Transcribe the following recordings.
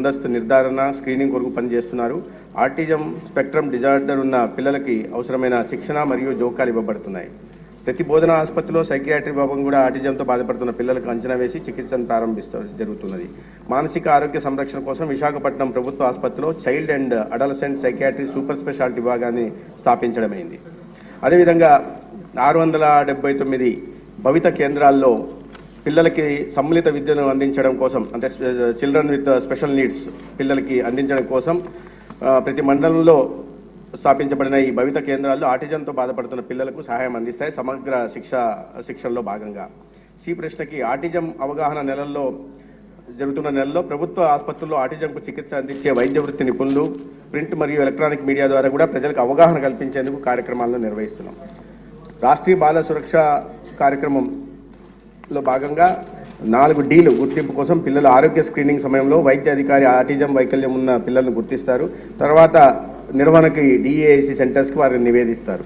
ముందస్తు నిర్ధారణ స్క్రీనింగ్ కొరకు పనిచేస్తున్నారు. ఆటిజం స్పెక్ట్రమ్ డిజార్డర్ ఉన్న పిల్లలకి అవసరమైన శిక్షణ మరియు జోకాలు ఇవ్వబడుతున్నాయి. ప్రతి బోధనా ఆసుపత్రిలో సైకియాట్రీ విభాగం కూడా ఆటిజంతో బాధపడుతున్న పిల్లలకు అంచనా వేసి చికిత్సను జరుగుతున్నది. మానసిక ఆరోగ్య సంరక్షణ కోసం విశాఖపట్నం ప్రభుత్వ ఆసుపత్రిలో child and adolescent psychiatry super speciality విభాగాన్ని స్థాపించడమైంది. అదేవిధంగా 679 భవిత కేంద్రాల్లో పిల్లలకి సమ్మిళిత విద్యను అందించడం కోసం, అంటే చిల్డ్రన్ విత్ స్పెషల్ నీడ్స్ పిల్లలకి అందించడం కోసం ప్రతి మండలంలో స్థాపించబడిన ఈ భవిత కేంద్రాల్లో ఆటిజంతో బాధపడుతున్న పిల్లలకు సహాయం అందిస్తాయి. సమగ్ర శిక్షణలో భాగంగా సి ప్రశ్నకి ఆటిజం అవగాహన జరుగుతున్న నెలలో ప్రభుత్వ ఆసుపత్రుల్లో ఆటిజంకు చికిత్స అందించే వైద్య వృత్తి నిపుణులు ప్రింట్ మరియు ఎలక్ట్రానిక్ మీడియా ద్వారా కూడా ప్రజలకు అవగాహన కల్పించేందుకు కార్యక్రమాలను నిర్వహిస్తున్నాం. రాష్ట్రీయ బాల సురక్ష కార్యక్రమంలో భాగంగా 4 Dలు గుర్తింపు కోసం పిల్లల ఆరోగ్య స్క్రీనింగ్ సమయంలో వైద్య అధికారి ఆటిజం వైకల్యం ఉన్న పిల్లలను గుర్తిస్తారు. తర్వాత నిర్వహణకి డిఏఐసి సెంటర్స్కి వారిని నివేదిస్తారు.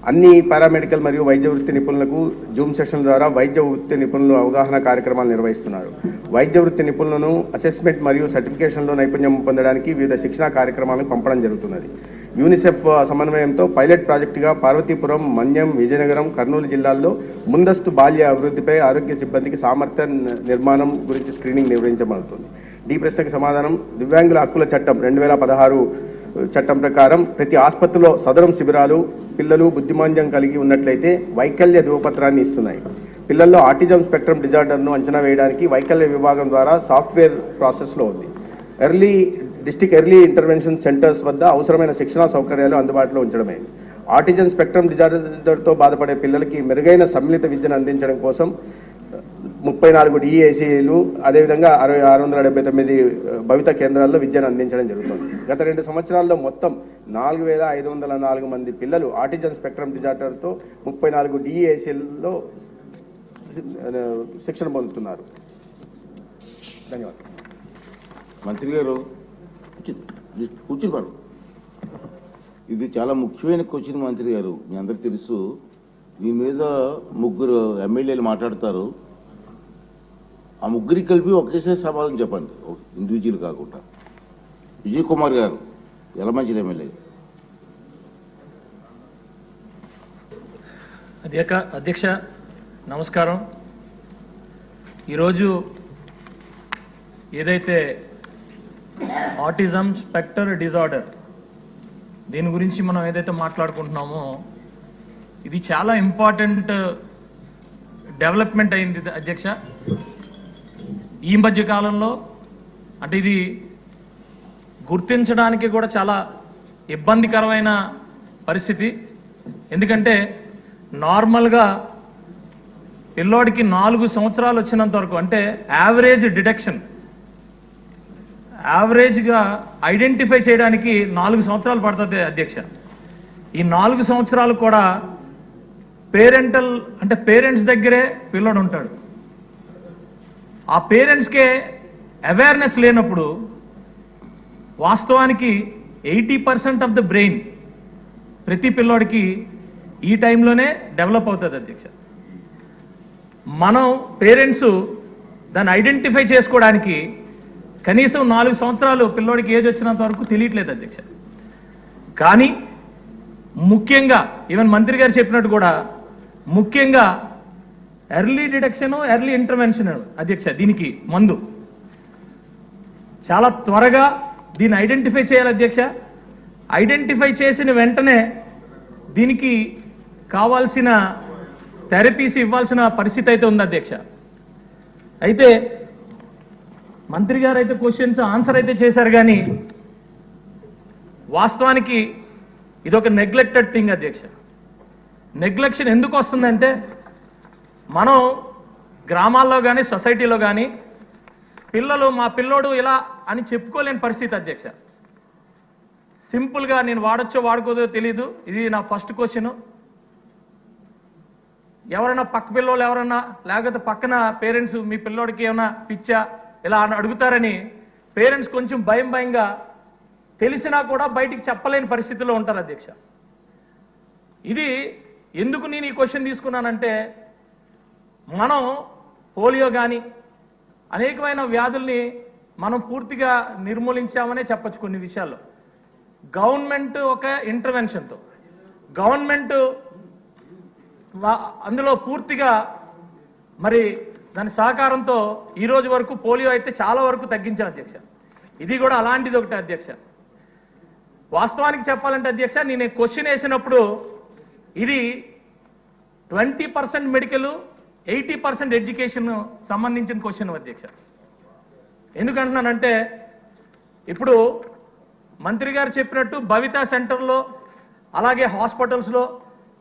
అన్ని పారామెడికల్ మరియు వైద్య వృత్తి నిపుణులకు జూమ్ సెషన్ ద్వారా వైద్య వృత్తి నిపుణులు అవగాహన కార్యక్రమాలు నిర్వహిస్తున్నారు. వైద్య వృత్తి నిపుణులను అసెస్మెంట్ మరియు సర్టిఫికేషన్లో నైపుణ్యం పొందడానికి వివిధ శిక్షణా కార్యక్రమాలను పంపడం జరుగుతున్నది. యూనిసెఫ్ సమన్వయంతో పైలట్ ప్రాజెక్టుగా పార్వతీపురం, మన్యం, విజయనగరం, కర్నూలు జిల్లాల్లో ముందస్తు బాల్య అభివృద్ధిపై ఆరోగ్య సిబ్బందికి సామర్థ్య నిర్మాణం గురించి స్క్రీనింగ్ నిర్వహించబడుతుంది. డి ప్రశ్నకు సమాధానం. దివ్యాంగుల హక్కుల చట్టం 2016 చట్టం ప్రకారం ప్రతి ఆసుపత్రిలో సదరం శిబిరాలు పిల్లలు బుద్ధిమాంద్యం కలిగి ఉన్నట్లయితే వైకల్య ధృవపత్రాన్ని ఇస్తున్నాయి. పిల్లల్లో ఆటిజం స్పెక్ట్రమ్ డిజార్డర్ను అంచనా వేయడానికి వైకల్య విభాగం ద్వారా సాఫ్ట్వేర్ ప్రాసెస్లో ఉంది. డిస్ట్రిక్ట్ ఎర్లీ ఇంటర్వెన్షన్ సెంటర్స్ వద్ద అవసరమైన శిక్షణా సౌకర్యాలు అందుబాటులో ఉంచడమే. ఆటిజం స్పెక్ట్రమ్ డిజార్డర్తో బాధపడే పిల్లలకి మెరుగైన సమ్మిళిత విద్యను అందించడం కోసం 34 డిఏసీలు అదేవిధంగా 679 భవిత కేంద్రాల్లో విద్యను అందించడం జరుగుతుంది. గత 2 సంవత్సరాల్లో మొత్తం 4504 మంది పిల్లలు ఆటిజం స్పెక్ట్రమ్ డిజార్డర్తో 34 డిఏసీల్లో శిక్షణ పొందుతున్నారు. ధన్యవాదాలు. మంత్రి గారు కూర్చున్నారు. ఇది చాలా ముఖ్యమైన క్వశ్చన్ మంత్రి గారు. మీ అందరికి తెలుసు, మీ మీద 3 ఎమ్మెల్యేలు మాట్లాడతారు. ఆ 3 కలిపి ఒకేసారి సమాధానం చెప్పండి, ఇండివిజువల్ కాకుండా. విజయ్ కుమార్ గారు యలమంచిలి ఎమ్మెల్యే. అధ్యక్ష నమస్కారం. ఈరోజు ఏదైతే ఆటిజం స్పెక్టర్ డిజార్డర్ దీని గురించి మనం ఏదైతే మాట్లాడుకుంటున్నామో ఇది చాలా ఇంపార్టెంట్ డెవలప్మెంట్ అయింది అధ్యక్ష. ఈ మధ్య కాలంలో అంటే ఇది గుర్తించడానికి కూడా చాలా ఇబ్బందికరమైన పరిస్థితి. ఎందుకంటే నార్మల్గా పిల్లోడికి 4 సంవత్సరాలు వచ్చినంత వరకు, అంటే యావరేజ్గా ఐడెంటిఫై చేయడానికి 4 సంవత్సరాలు పడుతుంది అధ్యక్ష. ఈ 4 సంవత్సరాలు కూడా పేరెంట్స్ దగ్గరే పిల్లోడు ఉంటాడు. ఆ పేరెంట్స్కే అవేర్నెస్ లేనప్పుడు వాస్తవానికి 80% ఆఫ్ ద బ్రెయిన్ ప్రతి పిల్లోడికి ఈ టైంలోనే డెవలప్ అవుతుంది అధ్యక్ష. మనం పేరెంట్స్ దాన్ని ఐడెంటిఫై చేసుకోవడానికి కనీసం 4 సంవత్సరాలు పిల్లోడికి ఏజ్ వచ్చినంత వరకు తెలియట్లేదు అధ్యక్ష. కానీ ముఖ్యంగా ఈవెన్ మంత్రి గారు చెప్పినట్టు కూడా ముఖ్యంగా ఎర్లీ డిటెక్షన్, ఎర్లీ ఇంటర్వెన్షన్ అధ్యక్ష. దీనికి మందు చాలా త్వరగా దీన్ని ఐడెంటిఫై చేయాలి అధ్యక్ష. ఐడెంటిఫై చేసిన వెంటనే దీనికి కావాల్సిన థెరపీస్ ఇవ్వాల్సిన పరిస్థితి అయితే ఉంది అధ్యక్ష. అయితే మంత్రి గారు అయితే క్వశ్చన్స్ ఆన్సర్ అయితే చేశారు, కానీ వాస్తవానికి ఇదొక నెగ్లెక్టెడ్ థింగ్ అధ్యక్ష. నెగ్లెక్షన్ ఎందుకు వస్తుందంటే మనం గ్రామాల్లో కానీ సొసైటీలో కానీ మా పిల్లోడు ఇలా అని చెప్పుకోలేని పరిస్థితి అధ్యక్ష. సింపుల్గా నేను వాడచ్చో వాడుకోదో తెలీదు. ఇది నా ఫస్ట్ క్వశ్చన్. ఎవరైనా పక్క పిల్లోళ్ళు ఎవరన్నా లేకపోతే పక్కన పేరెంట్స్ మీ పిల్లోడికి ఏమైనా పిచ్చా ఇలా అడుగుతారని పేరెంట్స్ కొంచెం భయంగా తెలిసినా కూడా బయటికి చెప్పలేని పరిస్థితిలో ఉంటారు అధ్యక్ష. ఇది ఎందుకు నేను ఈ క్వశ్చన్ తీసుకున్నానంటే మనం పోలియో కానీ అనేకమైన వ్యాధుల్ని మనం పూర్తిగా నిర్మూలించామనే చెప్పొచ్చు కొన్ని విషయాల్లో. గవర్నమెంట్ ఒక ఇంటర్వెన్షన్తో గవర్నమెంట్ అందులో పూర్తిగా మరి దాని సహకారంతో ఈ రోజు వరకు పోలియో అయితే చాలా వరకు తగ్గించాం అధ్యక్ష. ఇది కూడా అలాంటిది ఒకటి అధ్యక్ష. వాస్తవానికి చెప్పాలంటే అధ్యక్ష, నేను క్వశ్చన్ వేసినప్పుడు ఇది 20% మెడికల్ 80% ఎడ్యుకేషన్ సంబంధించిన క్వశ్చన్ అధ్యక్ష. ఎందుకంటున్నానంటే ఇప్పుడు మంత్రి గారు చెప్పినట్టు భవితా సెంటర్లో అలాగే హాస్పిటల్స్లో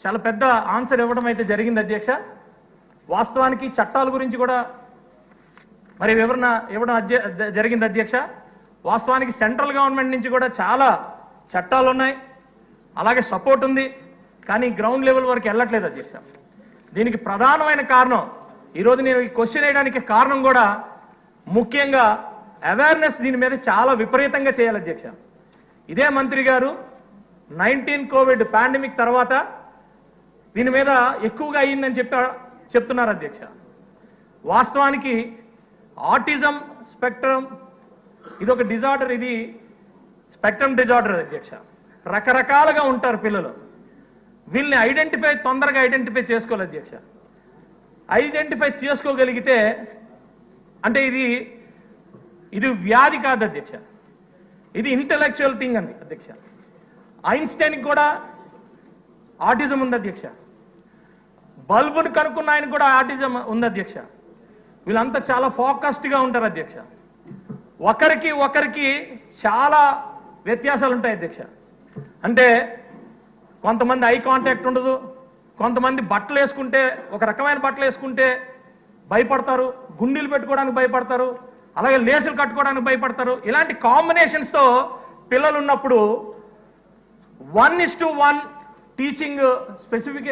చాలా పెద్ద ఆన్సర్ ఇవ్వడం అయితే జరిగింది అధ్యక్ష. వాస్తవానికి చట్టాల గురించి కూడా మరి వివరణ ఇవ్వడం జరిగింది అధ్యక్ష. వాస్తవానికి సెంట్రల్ గవర్నమెంట్ నుంచి కూడా చాలా చట్టాలు ఉన్నాయి, అలాగే సపోర్ట్ ఉంది, కానీ గ్రౌండ్ లెవెల్ వరకు వెళ్ళట్లేదు అధ్యక్ష. దీనికి ప్రధానమైన కారణం ఈరోజు నేను ఈ క్వశ్చన్ వేయడానికి కారణం కూడా ముఖ్యంగా అవేర్నెస్ దీని మీద చాలా విపరీతంగా చేయాలి అధ్యక్ష. ఇదే మంత్రి గారు 19 కోవిడ్ పాండమిక్ తర్వాత దీని మీద ఎక్కువగా అయ్యిందని చెప్తున్నారు అధ్యక్ష. వాస్తవానికి ఆటిజం స్పెక్ట్రమ్ ఇది ఒక డిజార్డర్, ఇది స్పెక్ట్రమ్ డిజార్డర్ అధ్యక్ష. రకరకాలుగా ఉంటారు పిల్లలు. వీళ్ళని తొందరగా ఐడెంటిఫై చేసుకోవాలి అధ్యక్ష. ఐడెంటిఫై చేసుకోగలిగితే అంటే ఇది వ్యాధి కాదు అధ్యక్ష, ఇది ఇంటలెక్చువల్ థింగ్ అండి అధ్యక్ష. ఐన్స్టైన్కి కూడా ఆటిజం ఉంది అధ్యక్ష. బల్బును కనుక్కున్న ఆయన కూడా ఆటిజం ఉంది అధ్యక్ష. వీళ్ళంతా చాలా ఫోకస్డ్గా ఉంటారు అధ్యక్ష. ఒకరికి చాలా వ్యత్యాసాలు ఉంటాయి అధ్యక్ష. అంటే కొంతమంది ఐ కాంటాక్ట్ ఉండదు, కొంతమంది బట్టలు వేసుకుంటే ఒక రకమైన బట్టలు వేసుకుంటే భయపడతారు, గుండీలు పెట్టుకోవడానికి భయపడతారు, అలాగే లేసులు కట్టుకోవడానికి భయపడతారు. ఇలాంటి కాంబినేషన్స్తో పిల్లలు ఉన్నప్పుడు 1:1 టీచింగ్ స్పెసిఫిక్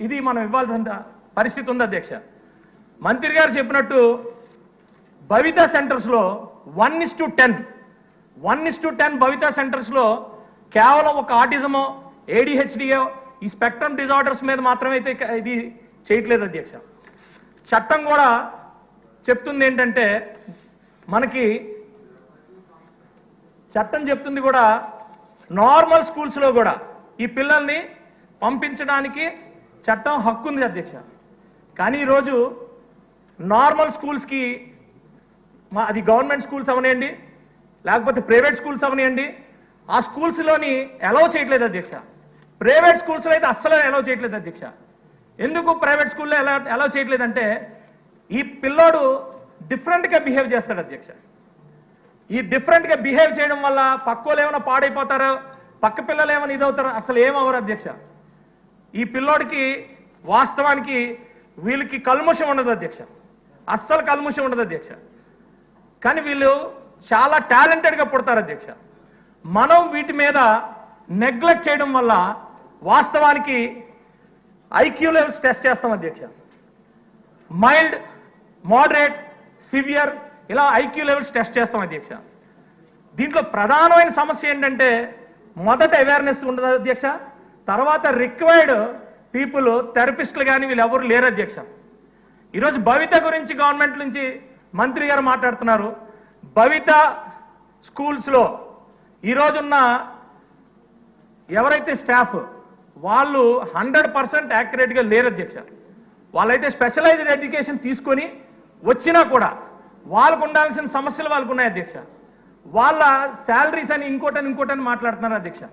ఇది మనం ఇవ్వాల్సిన పరిస్థితి ఉంది అధ్యక్ష. మంత్రి గారు చెప్పినట్టు భవితా సెంటర్స్లో 1:10 భవితా సెంటర్స్లో కేవలం ఒక ఆటిజమో ADHDయో ఈ స్పెక్ట్రమ్ డిజార్డర్స్ మీద మాత్రమే అయితే ఇది చేయట్లేదు అధ్యక్ష. చట్టం కూడా చెప్తుంది ఏంటంటే మనకి చట్టం చెప్తుంది కూడా నార్మల్ స్కూల్స్లో కూడా ఈ పిల్లల్ని పంపించడానికి చట్టం హక్కు ఉంది అధ్యక్ష. కానీ ఈరోజు నార్మల్ స్కూల్స్కి అది గవర్నమెంట్ స్కూల్స్ అవనివ్వండి లేకపోతే ప్రైవేట్ స్కూల్స్ అవనివ్వండి ఆ స్కూల్స్లోని అలౌ చేయట్లేదు అధ్యక్ష. ప్రైవేట్ స్కూల్స్లో అయితే అస్సలు అలౌ చేయట్లేదు అధ్యక్ష. ఎందుకు ప్రైవేట్ స్కూల్లో అలౌ చేయట్లేదంటే ఈ పిల్లోడు డిఫరెంట్గా బిహేవ్ చేస్తాడు అధ్యక్ష. ఈ డిఫరెంట్గా బిహేవ్ చేయడం వల్ల పక్కోళ్ళు ఏమైనా పాడైపోతారో, పక్క పిల్లలు ఏమైనా ఇదవుతారో, అసలు ఏమవరు అధ్యక్ష. ఈ పిల్లోడికి వాస్తవానికి వీళ్ళకి కల్ముషం ఉండదు అధ్యక్ష, అస్సలు కల్ముషం ఉండదు అధ్యక్ష. కానీ వీళ్ళు చాలా టాలెంటెడ్గా పుడతారు అధ్యక్ష. మనం వీటి మీద నెగ్లెక్ట్ చేయడం వల్ల వాస్తవానికి ఐక్యూ లెవెల్స్ టెస్ట్ చేస్తాం అధ్యక్ష. మైల్డ్, మోడరేట్, సివియర్ ఇలా ఐక్యూ లెవెల్స్ టెస్ట్ చేస్తాం అధ్యక్ష. దీంట్లో ప్రధానమైన సమస్య ఏంటంటే మొదట అవేర్నెస్ ఉండదు అధ్యక్ష, తర్వాత రిక్వైర్డ్ పీపుల్ థెరపిస్టులు కానీ వీళ్ళు ఎవరు లేరు అధ్యక్ష. ఈరోజు భవిత గురించి గవర్నమెంట్ నుంచి మంత్రి గారు మాట్లాడుతున్నారు. భవిత స్కూల్స్లో ఈరోజున్న ఎవరైతే స్టాఫ్ వాళ్ళు 100% యాక్యురేట్గా లేరు అధ్యక్ష. వాళ్ళైతే స్పెషలైజ్డ్ ఎడ్యుకేషన్ తీసుకొని వచ్చినా కూడా వాళ్ళకు ఉండాల్సిన సమస్యలు వాళ్ళకు ఉన్నాయి అధ్యక్ష. వాళ్ళ శాలరీస్ అని ఇంకోటని మాట్లాడుతున్నారు అధ్యక్ష.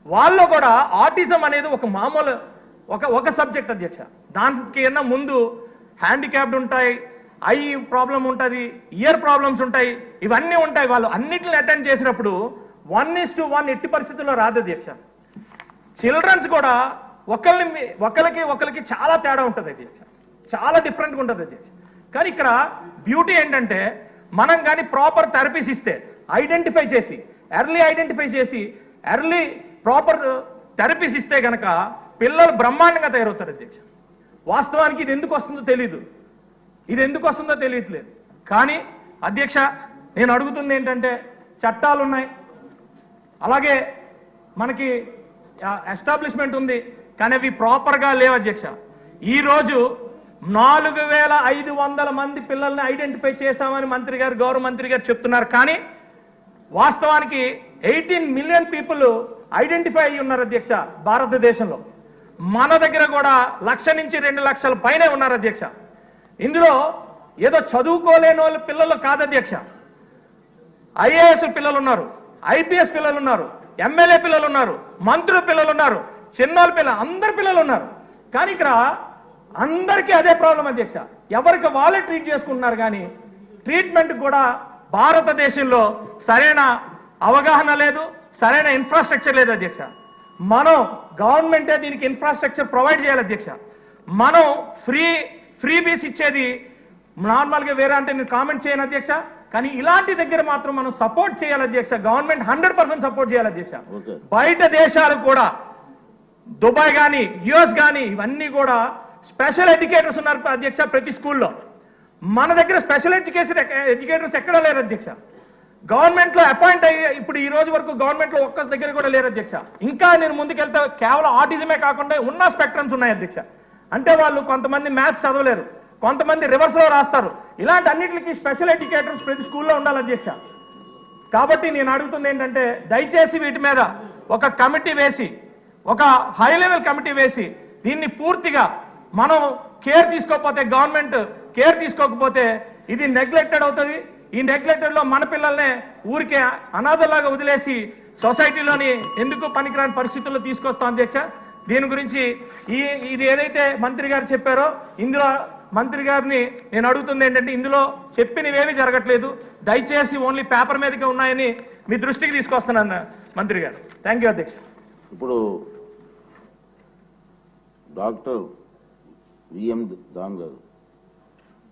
వాళ్ళు కూడా ఆటిజం అనేది ఒక మామూలు ఒక సబ్జెక్ట్ అధ్యక్ష. దానికి ఏమన్నా ముందు హ్యాండిక్యాప్డ్ ఉంటాయి, ఐ ప్రాబ్లం ఉంటుంది, ఇయర్ ప్రాబ్లమ్స్ ఉంటాయి, ఇవన్నీ ఉంటాయి. వాళ్ళు అన్నిటిని అటెండ్ చేసినప్పుడు 1:1 ఎట్టి పరిస్థితుల్లో రాదు అధ్యక్ష. చిల్డ్రన్స్ కూడా ఒకరికి చాలా తేడా ఉంటుంది అధ్యక్ష, చాలా డిఫరెంట్గా ఉంటుంది అధ్యక్ష. కానీ ఇక్కడ బ్యూటీ ఏంటంటే మనం కానీ ప్రాపర్ థెరపీస్ ఇస్తే ఐడెంటిఫై చేసి ఎర్లీ ప్రాపర్ థెరపీస్ ఇస్తే కనుక పిల్లలు బ్రహ్మాండంగా తయారవుతారు అధ్యక్ష. వాస్తవానికి ఇది ఎందుకు వస్తుందో తెలియట్లేదు. కానీ అధ్యక్ష నేను అడుగుతుంది ఏంటంటే చట్టాలు ఉన్నాయి, అలాగే మనకి ఎస్టాబ్లిష్మెంట్ ఉంది, కానీ అవి ప్రాపర్గా లేవు అధ్యక్ష. ఈరోజు 4500 మంది పిల్లల్ని ఐడెంటిఫై చేశామని మంత్రి గారు, గౌరవ మంత్రి గారు చెప్తున్నారు. కానీ వాస్తవానికి 18 మిలియన్ పీపుల్ ఐడెంటిఫై అయ్యి ఉన్నారు అధ్యక్ష భారతదేశంలో. మన దగ్గర కూడా 1,00,000 నుంచి 2 లక్షల పైనే ఉన్నారు అధ్యక్ష. ఇందులో ఏదో చదువుకోలేని వాళ్ళు పిల్లలు కాదు అధ్యక్ష. ఐఏఎస్ పిల్లలు ఉన్నారు, ఐపీఎస్ పిల్లలు ఉన్నారు, ఎమ్మెల్యే పిల్లలు ఉన్నారు, మంత్రుల పిల్లలు ఉన్నారు, చిన్నోళ్ళ పిల్లలు, అందరి పిల్లలు ఉన్నారు. కానీ ఇక్కడ అందరికీ అదే ప్రాబ్లం అధ్యక్ష. ఎవరికి వాళ్ళే ట్రీట్ చేసుకుంటున్నారు. కానీ ట్రీట్మెంట్ కూడా భారతదేశంలో సరైన అవగాహన లేదు, సరైన ఇన్ఫ్రాస్ట్రక్చర్ లేదు అధ్యక్ష. మనం గవర్నమెంటే దీనికి ఇన్ఫ్రాస్ట్రక్చర్ ప్రొవైడ్ చేయాలి అధ్యక్ష. మనం ఫ్రీబీస్ ఇచ్చేది నార్మల్గా వేరే అంటే నేను కామెంట్ చేయను అధ్యక్ష. కానీ ఇలాంటి దగ్గర మాత్రం మనం సపోర్ట్ చేయాలి అధ్యక్ష. గవర్నమెంట్ 100% సపోర్ట్ చేయాలి అధ్యక్ష. బయట దేశాలు కూడా దుబాయ్ కానీ యుఎస్ కానీ ఇవన్నీ కూడా స్పెషల్ ఎడ్యుకేటర్స్ ఉన్నారు అధ్యక్ష ప్రతి స్కూల్లో. మన దగ్గర స్పెషల్ ఎడ్యుకేటర్స్ ఎక్కడా లేరు అధ్యక్ష. గవర్నమెంట్ లో అపాయింట్ అయ్యి ఇప్పుడు ఈ రోజు వరకు గవర్నమెంట్ లో ఒక్క దగ్గర కూడా లేరు అధ్యక్ష. ఇంకా నేను ముందుకెళ్తే కేవలం ఆటిజమే కాకుండా ఉన్న స్పెక్ట్రమ్స్ ఉన్నాయి అధ్యక్ష. అంటే వాళ్ళు కొంతమంది మ్యాథ్స్ చదవలేరు, కొంతమంది రివర్స్ లో రాస్తారు. ఇలాంటి అన్నిటికీ స్పెషల్ ఎడ్యుకేటర్స్ ప్రతి స్కూల్లో ఉండాలి అధ్యక్ష. కాబట్టి నేను అడుగుతుంది ఏంటంటే దయచేసి వీటి మీద ఒక కమిటీ వేసి, ఒక హై లెవెల్ కమిటీ వేసి దీన్ని పూర్తిగా మనం కేర్ తీసుకోకపోతే, గవర్నమెంట్ కేర్ తీసుకోకపోతే ఇది నెగ్లెక్టెడ్ అవుతుంది. ఈ నెగ్లెక్టెడ్ లో మన పిల్లల్ని ఊరికే అనాథలాగా వదిలేసి సొసైటీలోని ఎందుకు పనికిరాని పరిస్థితుల్లో తీసుకొస్తాం అధ్యక్ష. దీని గురించి ఇది ఏదైతే మంత్రి గారు చెప్పారో ఇందులో మంత్రి గారిని నేను అడుగుతుంది ఏంటంటే ఇందులో చెప్పినవేవి జరగట్లేదు. దయచేసి ఓన్లీ పేపర్ మీదకే ఉన్నాయని మీ దృష్టికి తీసుకొస్తున్నాను మంత్రి గారు. థ్యాంక్ యూ అధ్యక్ష. ఇప్పుడు డాక్టర్ విఎం దాన్ గారు